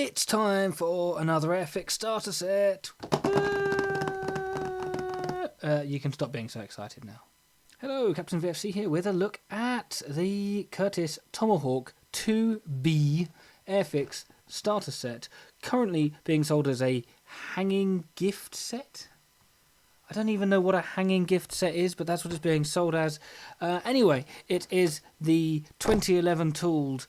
It's time for another Airfix Starter set. You can stop being so excited now. Hello, Captain VFC here with a look at the Curtis Tomahawk 2B Airfix Starter set, currently being sold as a hanging gift set. I don't even know what a hanging gift set is, but that's what it's being sold as. Anyway, it is the 2011 tooled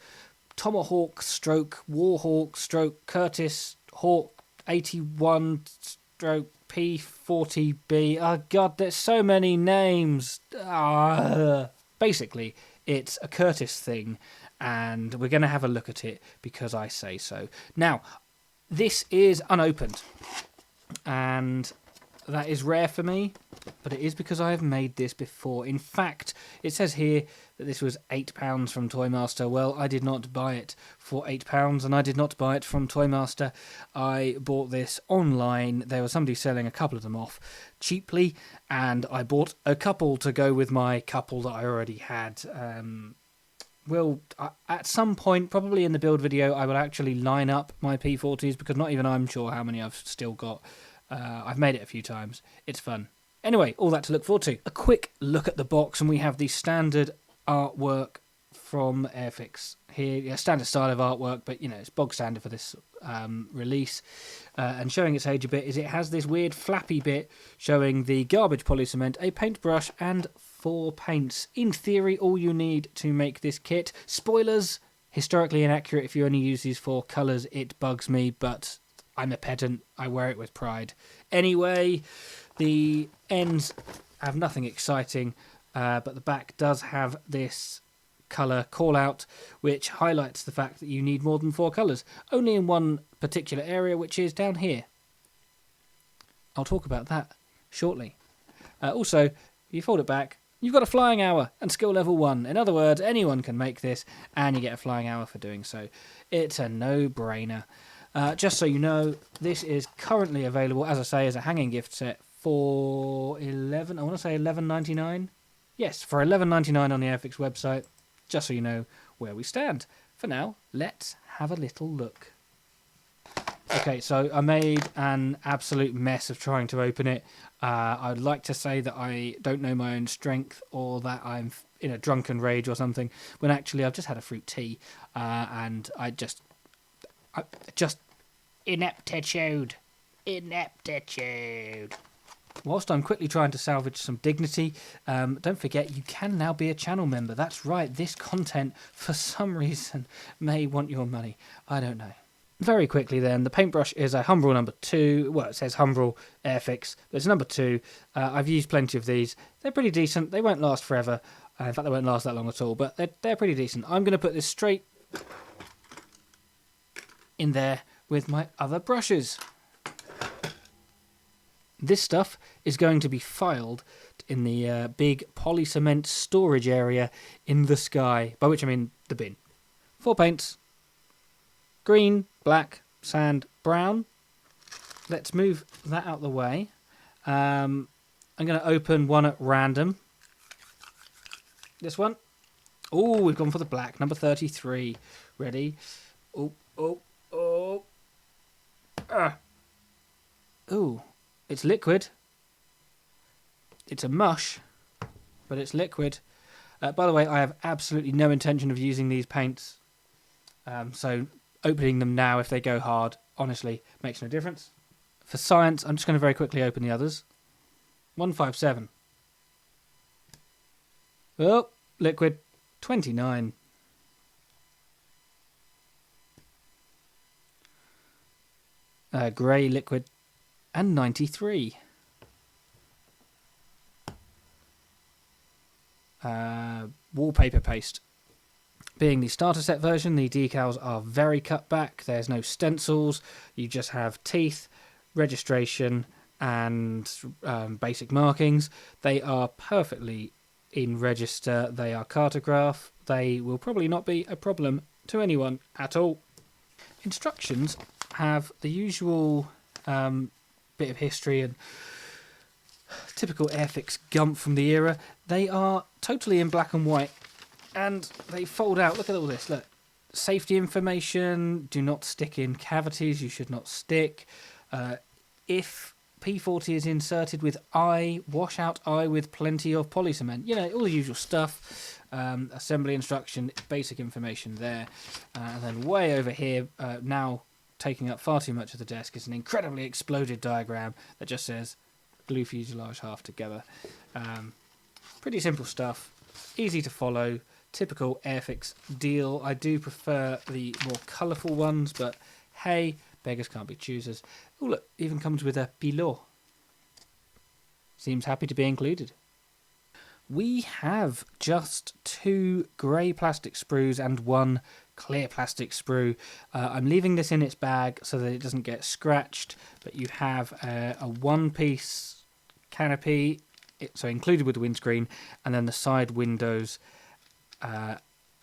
Tomahawk stroke Warhawk stroke Curtis Hawk 81 stroke P-40B. Oh god, there's so many names. Basically, it's a Curtis thing, and we're going to have a look at it because I say so. Now, this is unopened, and that is rare for me, but it is because I have made this before. In fact, it says here that this was £8 from Toymaster. Well, I did not buy it for £8, and I did not buy it from Toymaster. I bought this online. There was somebody selling a couple of them off cheaply, and I bought a couple to go with my couple that I already had. At some point, probably in the build video, I will actually line up my P-40s, because not even I'm sure how many I've still got. I've made it a few times. It's fun. Anyway, all that to look forward to. A quick look at the box, and we have the standard artwork from Airfix here. Yeah, standard style of artwork, but you know, it's bog standard for this release. And showing its age a bit is it has this weird flappy bit showing the garbage polycement, a paintbrush, and 4 paints. In theory, all you need to make this kit. Spoilers, historically inaccurate. If you only use these 4 colours, it bugs me, but I'm a pedant. I wear it with pride. Anyway, the ends have nothing exciting, but the back does have this colour call-out, which highlights the fact that you need more than 4 colours, only in one particular area, which is down here. I'll talk about that shortly. Also, if you fold it back, you've got a flying hour and skill level 1. In other words, anyone can make this, and you get a flying hour for doing so. It's a no-brainer. Just so you know, this is currently available, as I say, as a hanging gift set for $11.99. Yes, for $11.99 on the Airfix website. Just so you know where we stand. For now, let's have a little look. Okay, so I made an absolute mess of trying to open it. I'd like to say that I don't know my own strength, or that I'm in a drunken rage or something, when actually I've just had a fruit tea, and I just ineptitude. Whilst I'm quickly trying to salvage some dignity, don't forget you can now be a channel member. That's right, this content for some reason may want your money. I don't know. Very quickly then, the paintbrush is a Humbrol number 2. Well, it says Humbrol Airfix, but it's number 2. I've used plenty of these. They're pretty decent. They won't last forever. In fact, they won't last that long at all, but they're pretty decent. I'm going to put this straight in there with my other brushes. This stuff is going to be filed in the big polycement storage area in the sky, by which I mean the bin. 4 paints: green, black, sand, brown. Let's move that out the way. I'm going to open one at random. This one. Oh, we've gone for the black, number 33. Ready? Oh. Ooh, it's liquid. It's a mush, but it's liquid. By the way, I have absolutely no intention of using these paints. So opening them now, if they go hard, honestly, makes no difference. For science, I'm just going to very quickly open the others. 157. Oh, liquid. 29. Grey liquid, and 93. Wallpaper paste. Being the starter set version, the decals are very cut back. There's no stencils. You just have teeth, registration, and basic markings. They are perfectly in register. They are cartograph. They will probably not be a problem to anyone at all. Instructions have the usual bit of history and typical Airfix gump from the era. They are totally in black and white, and they fold out. Look at all this, look. Safety information: do not stick in cavities. You should not stick. If P-40 is inserted with eye, wash out eye with plenty of polycement. You know, all the usual stuff. Assembly instruction, basic information there. And then way over here, now taking up far too much of the desk, is an incredibly exploded diagram that just says glue fuselage half together. Pretty simple stuff, easy to follow, typical Airfix deal. I do prefer the more colourful ones, but hey, beggars can't be choosers. Oh look, even comes with a pilot. Seems happy to be included. We have just 2 grey plastic sprues and 1 clear plastic sprue. I'm leaving this in its bag so that it doesn't get scratched, but you have a one-piece canopy, so included with the windscreen, and then the side windows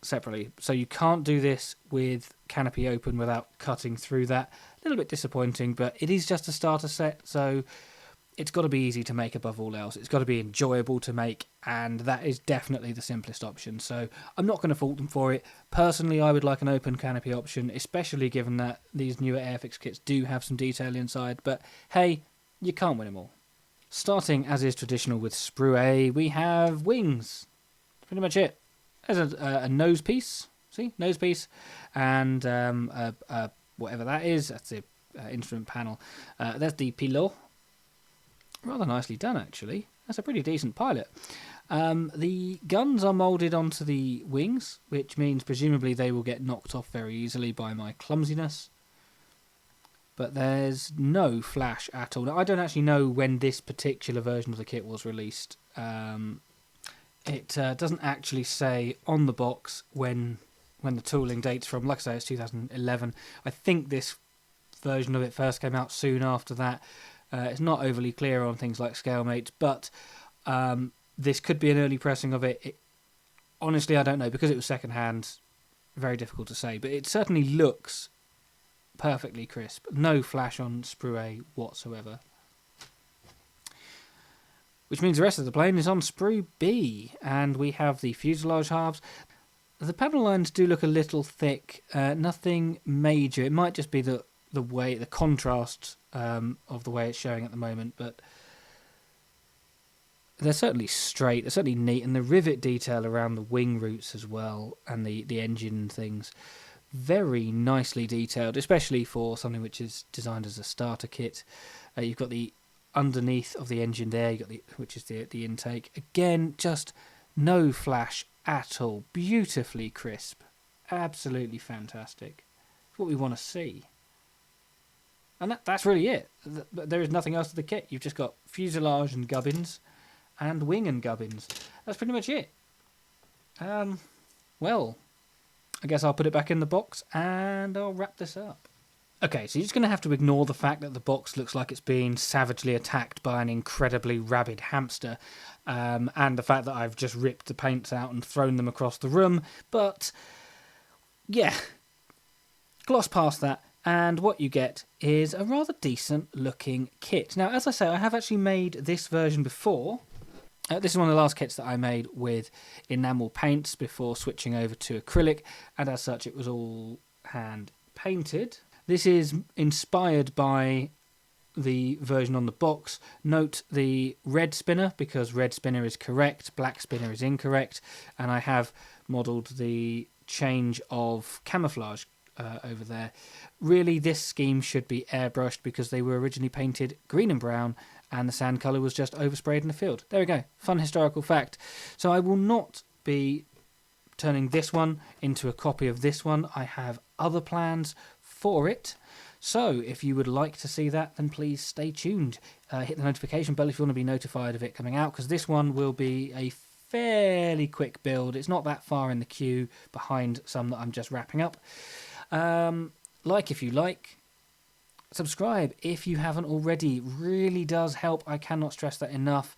separately. So you can't do this with canopy open without cutting through that. A little bit disappointing, but it is just a starter set, so it's got to be easy to make above all else. It's got to be enjoyable to make, and that is definitely the simplest option. So I'm not going to fault them for it. Personally, I would like an open canopy option, especially given that these newer Airfix kits do have some detail inside. But hey, you can't win them all. Starting, as is traditional with Sprue A, we have wings. Pretty much it. There's a nose piece. See? Nose piece. And whatever that is. That's the instrument panel. There's the pilot. Rather nicely done, actually. That's a pretty decent pilot. The guns are moulded onto the wings, which means presumably they will get knocked off very easily by my clumsiness. But there's no flash at all. Now, I don't actually know when this particular version of the kit was released. It doesn't actually say on the box when the tooling dates from. Like I say, it's 2011. I think this version of it first came out soon after that. It's not overly clear on things like scalemates, but this could be an early pressing of it. Honestly, I don't know, because it was second-hand, very difficult to say, but it certainly looks perfectly crisp. No flash on Sprue A whatsoever. Which means the rest of the plane is on Sprue B, and we have the fuselage halves. The panel lines do look a little thick, nothing major. It might just be the way, the contrast of the way it's showing at the moment, but they're certainly straight, they're certainly neat, and the rivet detail around the wing roots as well, and the engine things, very nicely detailed, especially for something which is designed as a starter kit. You've got the underneath of the engine there, which is the intake. Again, just no flash at all, beautifully crisp, absolutely fantastic. It's what we want to see. And that's really it. There is nothing else to the kit. You've just got fuselage and gubbins and wing and gubbins. That's pretty much it. Well, I guess I'll put it back in the box and I'll wrap this up. Okay, so you're just going to have to ignore the fact that the box looks like it's being savagely attacked by an incredibly rabid hamster, and the fact that I've just ripped the paints out and thrown them across the room. But, yeah, gloss past that. And what you get is a rather decent looking kit. Now, as I say, I have actually made this version before. This is one of the last kits that I made with enamel paints before switching over to acrylic, and as such it was all hand painted. This is inspired by the version on the box. Note the red spinner, because red spinner is correct, black spinner is incorrect, and I have modelled the change of camouflage over there. Really, this scheme should be airbrushed because they were originally painted green and brown and the sand colour was just oversprayed in the field. There we go. Fun historical fact. So I will not be turning this one into a copy of this one. I have other plans for it. So if you would like to see that, then please stay tuned. Hit the notification bell if you want to be notified of it coming out, because this one will be a fairly quick build. It's not that far in the queue behind some that I'm just wrapping up. Like if you like, subscribe if you haven't already. Really does help. I cannot stress that enough.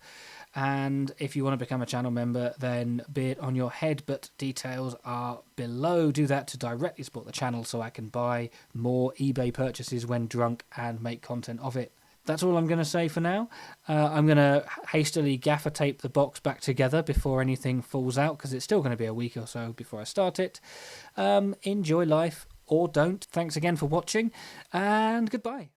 And if you want to become a channel member, then be it on your head, but details are below. Do that to directly support the channel so I can buy more eBay purchases when drunk and make content of it. that's all I'm going to say for now. I'm going to hastily gaffer tape the box back together before anything falls out, because it's still going to be a week or so before I start it. Enjoy life, or don't. Thanks again for watching, and goodbye.